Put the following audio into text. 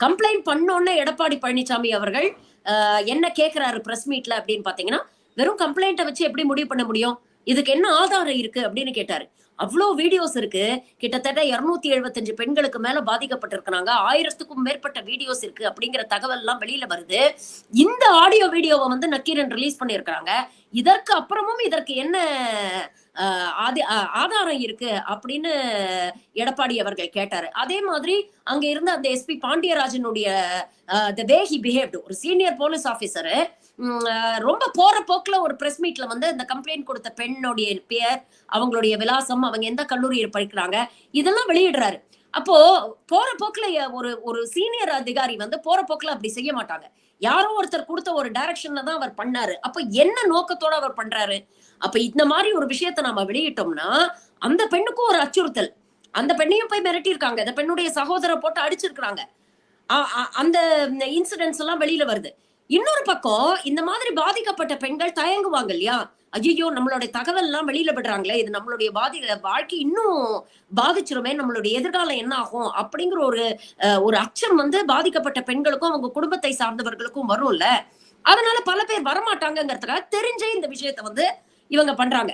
Complaint பண்ணோன்னே எடப்பாடி பழனிசாமி அவர்கள் என்ன கேட்கிறாரு பிரஸ் மீட்ல அப்படின்னு பாத்தீங்கன்னா, வெறும் கம்ப்ளைண்ட்டை வச்சு எப்படி முடிவு பண்ண முடியும்? இதுக்கு என்ன ஆதாரம் இருக்கு அப்படின்னு கேட்டாரு. அவ்வளோ வீடியோஸ் இருக்கு. கிட்டத்தட்ட 275 பெண்களுக்கு மேல பாதிக்கப்பட்டிருக்கிறாங்க. 1000த்துக்கும் மேற்பட்ட வீடியோஸ் இருக்கு அப்படிங்கிற தகவல் எல்லாம் வெளியில வருது. இந்த ஆடியோ வீடியோவை வந்து நக்கீரன் ரிலீஸ் பண்ணியிருக்கிறாங்க. இதற்கு அப்புறமும் இதற்கு என்ன ஆதாரம் இருக்கு அப்படின்னு எடப்பாடி அவர்கள் கேட்டாரு. அதே மாதிரி அங்க இருந்த அந்த எஸ்பி பாண்டியராஜனுடைய த வே ஹி பிஹேவ்டு, ஒரு சீனியர் போலீஸ் ஆபீசர் ரொம்ப போற போக்குல ஒரு பிரஸ் மீட்ல வந்து இந்த கம்ப்ளைண்ட் கொடுத்த பெண்ணுடைய பெயர், அவங்களுடைய விலாசம், அவங்க எந்த கல்லூரியில் படிக்கிறாங்க, இதெல்லாம் வெளியிடுறாரு. அப்போ போற போக்குல ஒரு ஒரு சீனியர் அதிகாரி வந்து போற போக்குல அப்படி செய்ய மாட்டாங்க. யாரோ ஒருத்தர் கொடுத்த ஒரு டைரக்ஷன்ல தான் அவர் பண்ணாரு. அப்ப என்ன நோக்கத்தோட அவர் பண்றாரு? அப்ப இந்த மாதிரி ஒரு விஷயத்த நாம வெளியிட்டோம்னா, அந்த பெண்ணுக்கும் ஒரு அச்சுறுத்தல். அந்த பெண்ணையும் போய் மிரட்டியிருக்காங்க. அந்த பெண்ணுடைய சகோதரர் போட்டு அடிச்சிருக்காங்க. அந்த இன்சிடென்ட்ஸ் எல்லாம் வெளியில வருது. இன்னொரு பக்கம் இந்த மாதிரி பாதிக்கப்பட்ட பெண்கள் தயங்குவாங்க இல்லையா? ஐயையோ! நம்மளுடைய தகவல் எல்லாம் வெளியில விடுறாங்களே! இது நம்மளுடைய வாழ்க்கை இன்னும் பாதிச்சிருமே! நம்மளுடைய எதிர்காலம் என்ன ஆகும்? அப்படிங்கிற ஒரு அச்சம் வந்து பாதிக்கப்பட்ட பெண்களுக்கும், அவங்க குடும்பத்தை சார்ந்தவர்களுக்கும் வரும்ல. அதனால பல பேர் வரமாட்டாங்கங்கிறதுக்காக தெரிஞ்சே இந்த விஷயத்த வந்து இவங்க பண்றாங்க.